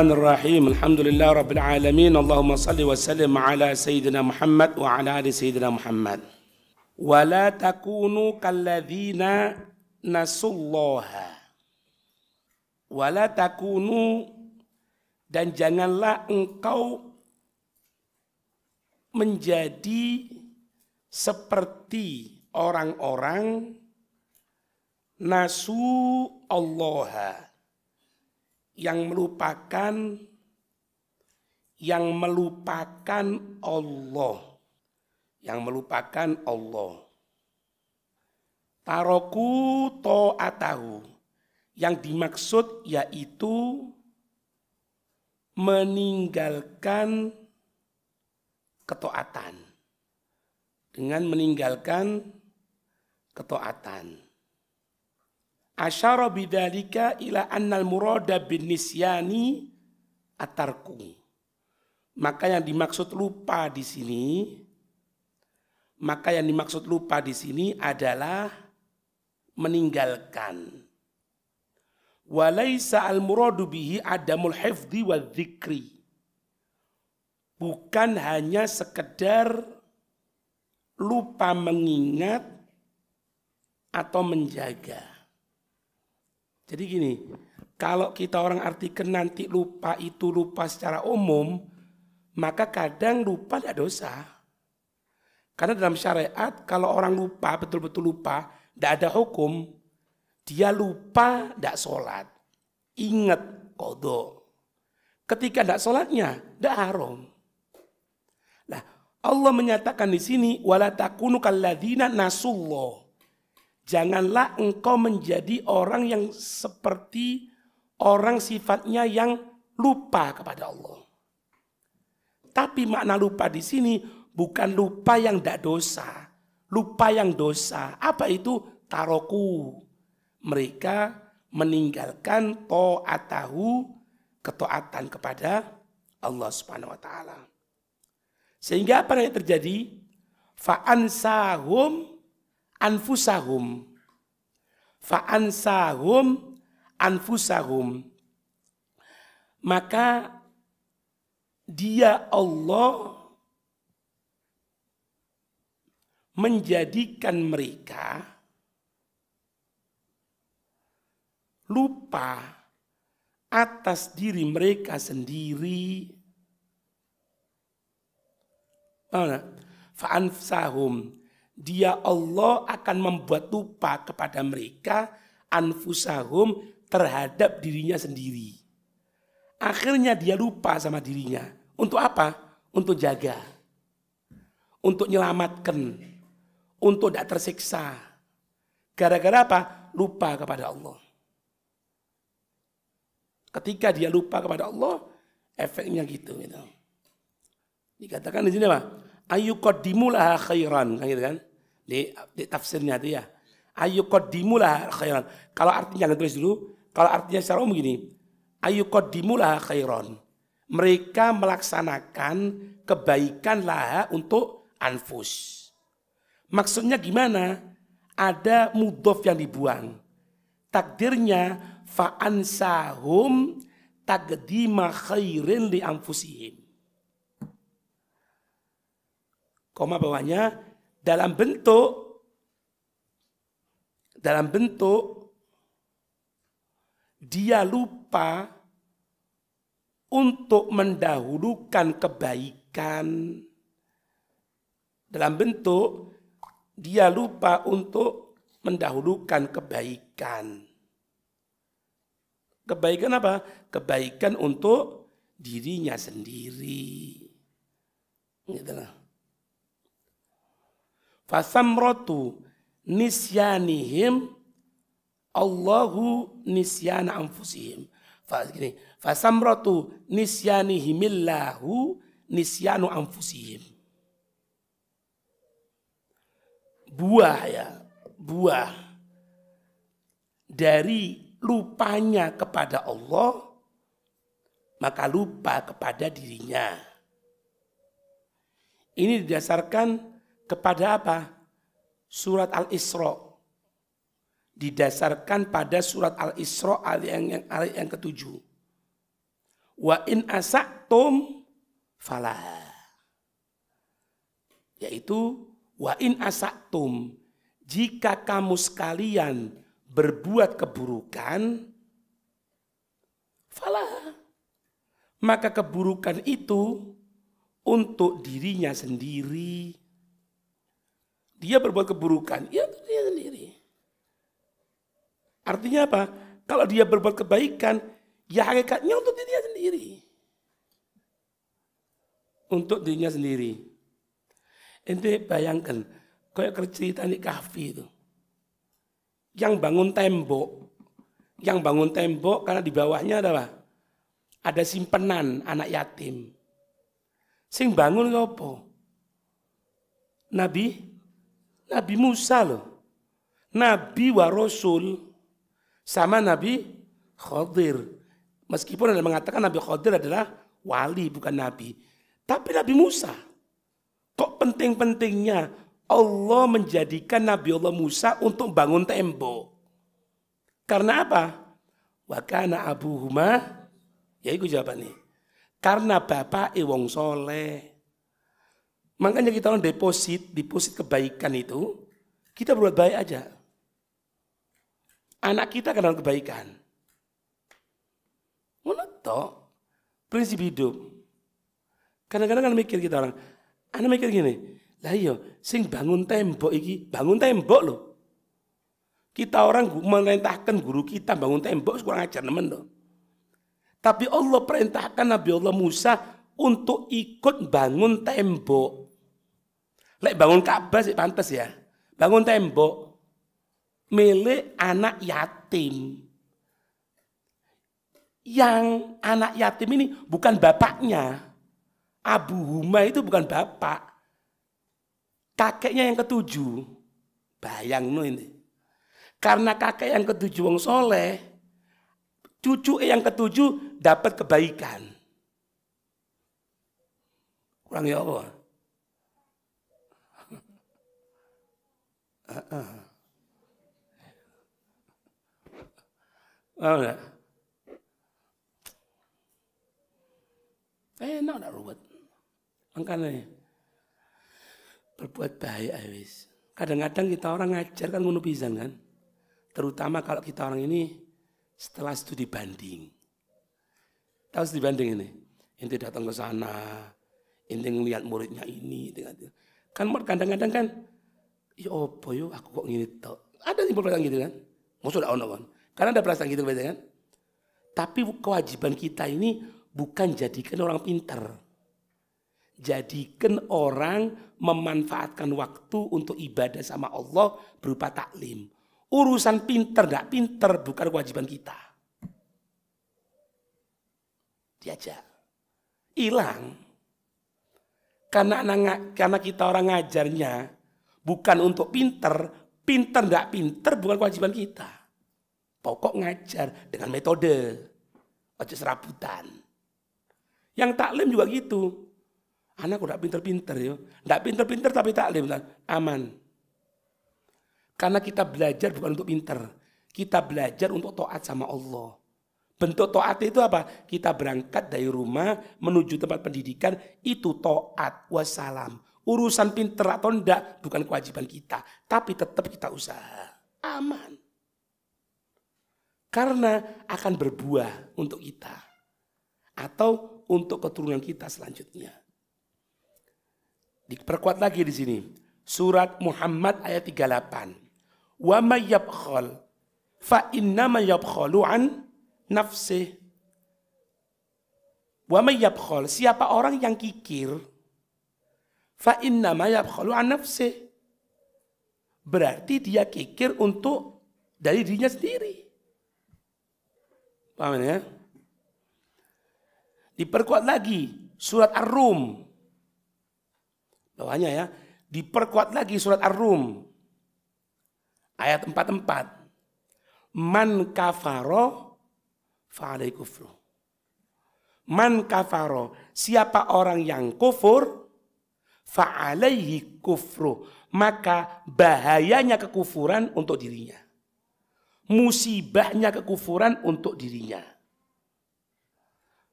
Bismillahirrahmanirrahim. Alhamdulillah rabbil alamin. Allahumma salli wa sallim ala sayyidina Muhammad wa ala ali sayyidina Muhammad. Wa la takunu kalladzina nasullaha. Wa la takunu, dan janganlah engkau menjadi seperti orang-orang nasu Allah, yang melupakan Allah. Taroku ta'atahu, yang dimaksud yaitu meninggalkan ketaatan. Dengan meninggalkan ketaatan. Asyara bidzalika ila annal murada bin nisyani atarku. Maka yang dimaksud lupa di sini, adalah meninggalkan. Walaisa al muradu bihi adamul hifdzi wa dzikri. Bukan hanya sekedar lupa mengingat atau menjaga. Jadi gini, kalau kita orang artikan nanti lupa itu lupa secara umum, maka kadang lupa tidak dosa. Karena dalam syariat kalau orang lupa, betul-betul lupa, tidak ada hukum. Dia lupa tidak sholat, ingat qadha. Ketika tidak sholatnya, tidak haram. Nah, Allah menyatakan di sini, wala takunu kalladzina nasullah. Janganlah engkau menjadi orang yang seperti orang sifatnya yang lupa kepada Allah. Tapi makna lupa di sini bukan lupa yang tidak dosa, lupa yang dosa. Apa itu? Taroku. Mereka meninggalkan ta'atahu, ketaatan kepada Allah Subhanahu wa taala. Sehingga apa yang terjadi? Fa'ansahum anfusahum. Maka dia Allah menjadikan mereka lupa atas diri mereka sendiri. Fa'anfusahum, dia Allah akan membuat lupa kepada mereka anfusahum, terhadap dirinya sendiri. Akhirnya dia lupa sama dirinya. Untuk apa? Untuk jaga, untuk menyelamatkan, untuk tidak tersiksa. Gara-gara apa? Lupa kepada Allah. Ketika dia lupa kepada Allah, efeknya gitu. Dikatakan di sini apa? Ayyuqaddimulaha khairan, gitu kan? Di tafsirnya itu ya. Ayyuqaddimulaha khairan. Kalau artinya jangan tulis dulu. Kalau artinya secara umum gini. Ayyuqaddimulaha khairan. Mereka melaksanakan kebaikan laha untuk anfus. Maksudnya gimana? Ada mudhof yang dibuang. Takdirnya fa'ansahum taqdima khairin li anfusihim. Koma bawahnya dalam bentuk dia lupa untuk mendahulukan kebaikan. Dalam bentuk dia lupa untuk mendahulukan kebaikan. Kebaikan apa? Kebaikan untuk dirinya sendiri. Gitulah. Fasamratu nisyanihim Allahu nisyana anfusihim. Fasamratu nisyanihimillahu nisyanu anfusihim. Buah dari lupanya kepada Allah, maka lupa kepada dirinya. Ini didasarkan kepada apa? Surat Al-Isra. Didasarkan pada surat Al-Isra ayat yang ke-7. Wa in asaktum falah. Yaitu wa in asaktum, jika kamu sekalian berbuat keburukan, falah, maka keburukan itu untuk dirinya sendiri. Dia berbuat keburukan, ya untuk dia sendiri. Artinya apa? Kalau dia berbuat kebaikan, ya hakikatnya untuk dirinya sendiri. Untuk dirinya sendiri. Ente bayangkan, kayak cerita di kahfi itu. Yang bangun tembok karena di bawahnya adalah ada simpenan anak yatim. Sing bangun apa? Nabi Musa loh. Nabi wa Rasul sama Nabi Khadir. Meskipun ada mengatakan Nabi Khadir adalah wali bukan Nabi. Tapi Nabi Musa. Kok penting-pentingnya Allah menjadikan Nabi Allah Musa untuk bangun tembok. Karena apa? Wa kana abuhuma, ya itu jawabannya. Karena bapak wong soleh. Makanya kita orang deposit kebaikan itu, kita berbuat baik aja. Anak kita kenal kebaikan. Menutup prinsip hidup. Kadang-kadang kan mikir kita orang, anak mikir gini, lah iya, sing bangun tembok iki, bangun tembok loh. Kita orang merintahkan guru kita bangun tembok, kurang ajar nemen loh. Tapi Allah perintahkan Nabi Allah Musa untuk ikut bangun tembok. Lek bangun Ka'bah sih pantas ya. Bangun tembok milik anak yatim. Yang anak yatim ini bukan bapaknya. Abu Huma itu bukan bapak. Kakeknya yang ketujuh. Bayang no ini. Karena kakek yang ketujuh wong soleh, cucu yang ketujuh dapat kebaikan. Kurang ya Allah. Enggak. Enak nak ruwet. Makanya berbuat baik wis. Kadang-kadang kita orang ngajar kan ngono pisan kan. Terutama kalau kita orang ini setelah studi banding. Tahu studi banding ini? Ente datang ke sana, ente ngelihat muridnya ini, kan kadang-kadang kan, ya opo yo aku kok ngini tok. Ada timbul perasaan gitu kan? Maksud ono kan? Karena ada perasaan gitu kan? Tapi kewajiban kita ini bukan jadikan orang pintar. Jadikan orang memanfaatkan waktu untuk ibadah sama Allah berupa taklim. Urusan pinter gak pinter bukan kewajiban kita. Diajak. Hilang. Karena kita orang ngajarnya bukan untuk pinter gak pinter bukan kewajiban kita. Pokok ngajar dengan metode. Ojo serabutan. Yang taklim juga gitu. Anak udah pinter-pinter ya. Gak pinter-pinter tapi taklim. Aman. Karena kita belajar bukan untuk pinter. Kita belajar untuk taat sama Allah. Bentuk taat itu apa? Kita berangkat dari rumah menuju tempat pendidikan. Itu taat wassalam. Urusan pinter atau enggak bukan kewajiban kita. Tapi tetap kita usaha. Aman. Karena akan berbuah untuk kita. Atau untuk keturunan kita selanjutnya. Diperkuat lagi di sini. Surat Muhammad ayat 38. Wa may yabkhal fa innama yabkhalu an nafsih. Wa may yabkhal, siapa orang yang kikir, fa innama yabkhalu an nafsih. Berarti dia kikir untuk dari dirinya sendiri. Paham ya? Diperkuat lagi surat Ar-Rum. Bawahnya ya, diperkuat lagi surat Ar-Rum. Ayat 44. Man kafaro fa'alai kufru. Man kafaro, siapa orang yang kufur, fa'alaihi kufru, maka bahayanya kekufuran untuk dirinya. Musibahnya kekufuran untuk dirinya.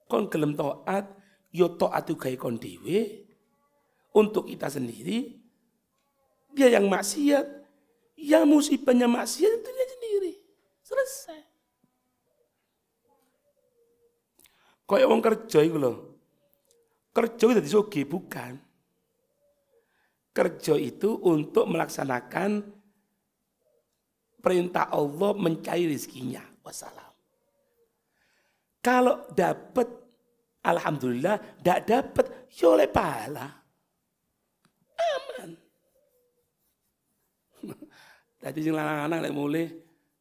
kon gelem taat, yo taat gawe kon dhewe untuk kita sendiri. Dia yang maksiat, yang musibahnya maksiat itu dia sendiri. Selesai. Kayak wong kerja iku lho. Kerja itu dadi sugih bukan. Kerja itu untuk melaksanakan perintah Allah mencari rezekinya. Wassalam. Kalau dapat, alhamdulillah. Tidak dapat, ya oleh pahala. Aman. Tadi sing lanang-lanang lek mulai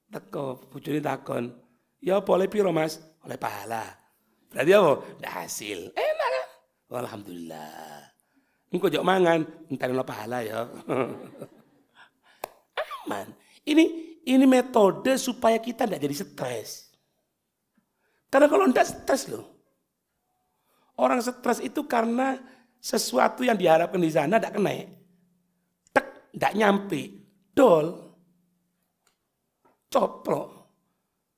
teko bojone takon, ya boleh piro Mas? Oleh pahala. Berarti apa? Ndak hasil. Enak kan? Alhamdulillah. Engko jok mangan, entar ono pahala ya. Aman. Ini metode supaya kita tidak jadi stres. Karena kalau tidak stres loh. Orang stres itu karena sesuatu yang diharapkan di sana tidak kena. Tek, tidak nyampe. Dol. Coplok.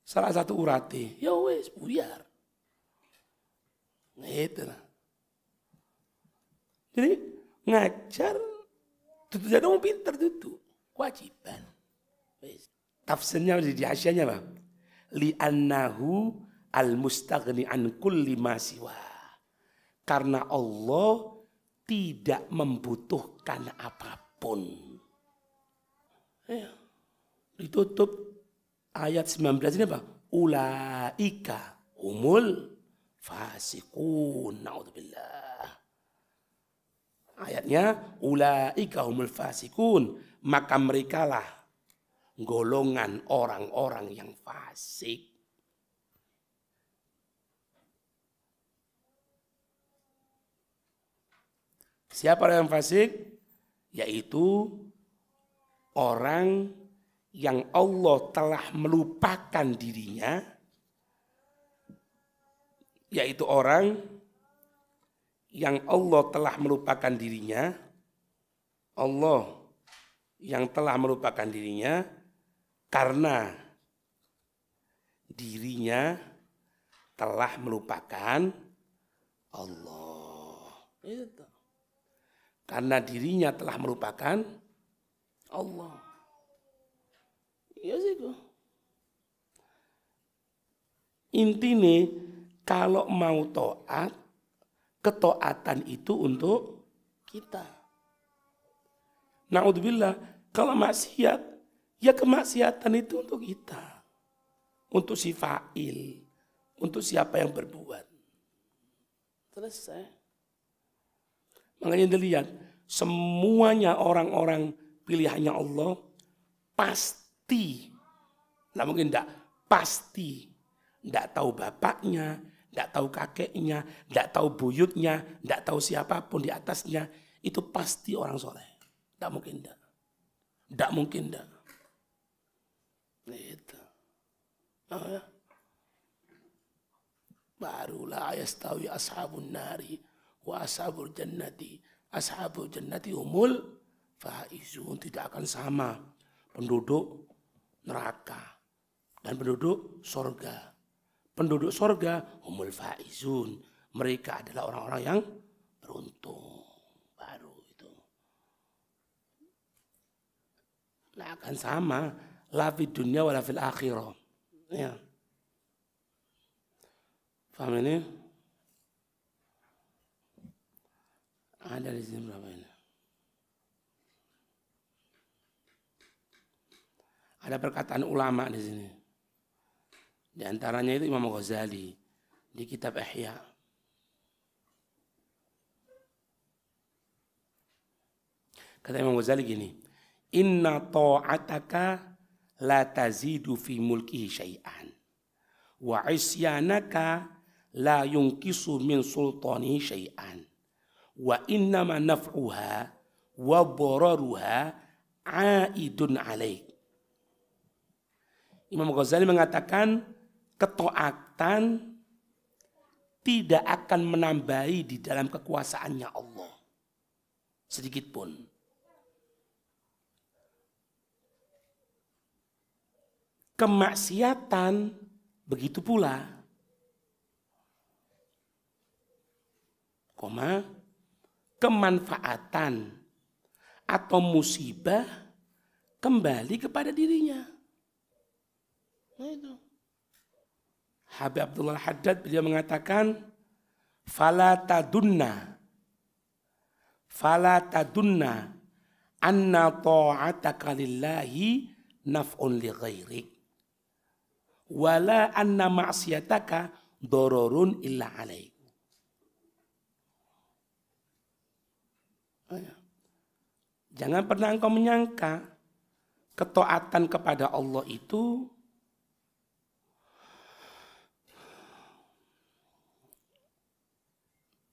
Salah satu urate. Ya wes, buyar. Nah itu lah. Jadi ngajar itu jadi orang pintar itu kewajiban. Tafsirnya di hasyahnya Bang. Li'annahu al-mustaghni an kulli ma siwa. Karena Allah tidak membutuhkan apapun. Ya. Ditutup ayat 19 ini apa? Ulaika humul fasiqun. Naudzubillah. Ayatnya ulaika humul fasikun, maka merekalah golongan orang-orang yang fasik. Siapa yang fasik? Yaitu orang yang Allah telah melupakan dirinya, yaitu orang yang Allah telah melupakan dirinya, Allah yang telah melupakan dirinya karena dirinya telah melupakan Allah. Itu. Karena dirinya telah melupakan Allah. Iya sih kok. Intinya kalau mau taat, ketaatan itu untuk kita. Na'udzubillah, kalau maksiat, ya kemaksiatan itu untuk kita. Untuk si fa'il, untuk siapa yang berbuat. Selesai. Makanya dilihat, semuanya orang-orang pilihannya Allah, pasti, nah mungkin enggak, pasti, enggak tahu bapaknya, tidak tahu kakeknya, tidak tahu buyutnya, tidak tahu siapapun di atasnya, itu pasti orang soleh. Tidak mungkin tidak. Tidak mungkin tidak. Itu. Oh, ya. Barulah yastawi ashabun nari wa ashabul jannati. Ashabul jannati umul faizun. Tidak akan sama penduduk neraka dan penduduk surga. Penduduk sorga humul faizun. Mereka adalah orang-orang yang beruntung. Baru itu. Nah akan sama. La fid dunya wa la fil akhirah. Ya. Paham ini? Ada di sini berapa ini? Ada perkataan ulama di sini. Di antaranya itu Imam Ghazali di kitab Ihya. Kata Imam Ghazali gini, inna ta'ataka la tazidu fi mulkihi syai'an wa isyanaka la yunkisu min sultanihi syai'an wa innama naf'uha wa dararuha aidun alaik. Imam Ghazali mengatakan ketaatan tidak akan menambahi di dalam kekuasaannya Allah sedikit pun. Kemaksiatan begitu pula. koma, kemanfaatan atau musibah kembali kepada dirinya. Nah itu. Habib Abdullah Haddad beliau mengatakan, fala tadunna anna ta'ataka lillahi naf'un li ghairik wala anna ma'siyataka dororun illa alaik. Jangan pernah engkau menyangka ketaatan kepada Allah itu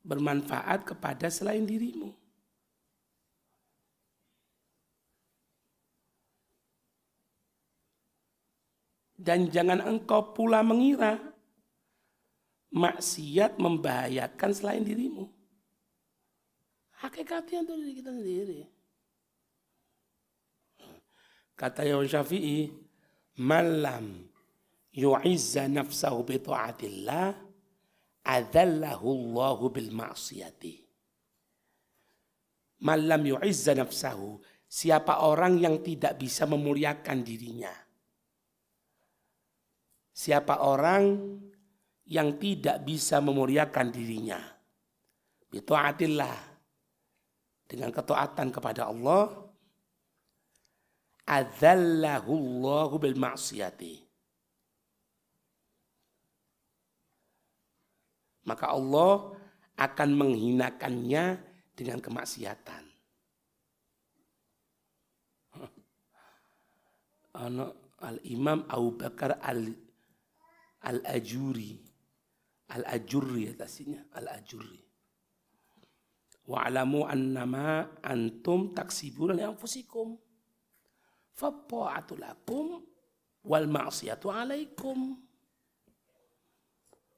bermanfaat kepada selain dirimu. Dan jangan engkau pula mengira maksiat membahayakan selain dirimu. Hakikatnya itu diri kita sendiri. Kata Imam Syafi'i, malam yu'izza nafsahu bi ta'atillah adallahu Allahu bil ma'siyati. Malam yu'izza nafsahu, siapa orang yang tidak bisa memuliakan dirinya. Siapa orang yang tidak bisa memuliakan dirinya. Bi ta'atillah, dengan ketaatan kepada Allah, adzallahu Allahu bil ma'siyati. Maka Allah akan menghinakannya dengan kemaksiatan. Al-Imam Abu Bakar Al-Ajurri atasnya, Al-Ajurri. Wa'alamu annama antum taksibuna li anfusikum fatta'atu lakum wal ma'siyatu alaikum.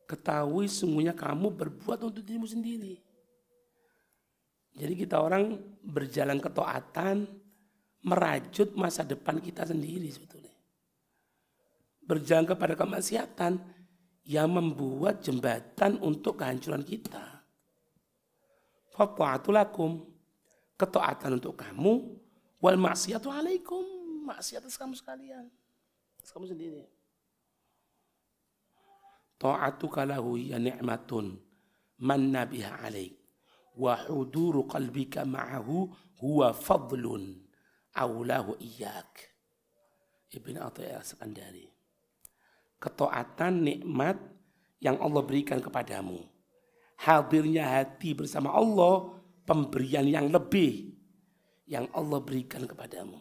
Ketahui sungguhnya kamu berbuat untuk dirimu sendiri. Jadi kita orang berjalan ketaatan merajut masa depan kita sendiri sebetulnya. Berjalan kepada kemaksiatan yang membuat jembatan untuk kehancuran kita. Fatta'atu lakum, ketaatan untuk kamu, wal ma'siyatu alaikum, maksiat atas kamu sekalian, atas kamu sendiri. Ta'atuka lahu ya ni'matun manna biha alaik wa huduru qalbika ma'ahu huwa fadlun awlahu iyyak. Ibn Athaillah Sekandari. Ketaatan nikmat yang Allah berikan kepadamu. Hadirnya hati bersama Allah, pemberian yang lebih yang Allah berikan kepadamu.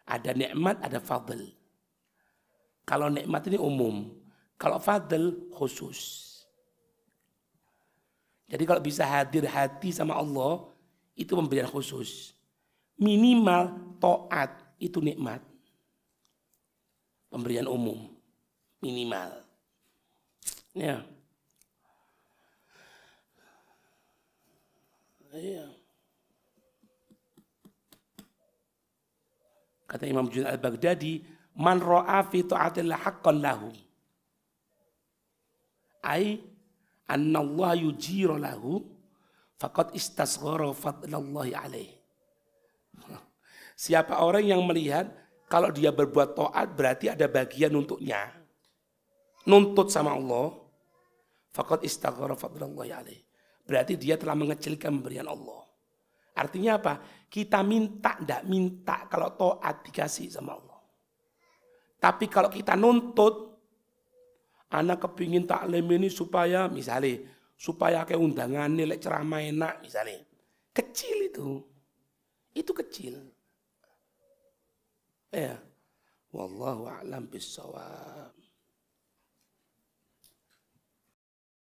Ada nikmat, ada fadl. Kalau nikmat ini umum, kalau fadl khusus. Jadi kalau bisa hadir hati sama Allah, itu pemberian khusus. Minimal taat itu nikmat. Pemberian umum. Minimal. Ya. Iya. Kata Imam Junaid Al-Baghdadi, man ra'a fi ta'atillah haqqan lahu. Ai anna Allah yujiru lahu faqad istasghara fadlallahi alaih. Siapa orang yang melihat kalau dia berbuat taat berarti ada bagian untuknya. Nuntut sama Allah, faqad istasghara fadlallahi alaih. Berarti dia telah mengecilkan pemberian Allah. Artinya apa? Kita minta, tidak minta kalau taat dikasih sama Allah. Tapi kalau kita nuntut, anak kepingin taklim ini supaya, misalnya, supaya kayak undangan nilai ceramah enak, misalnya. Kecil itu. Itu kecil. Ya. Wallahu a'lam bissawab.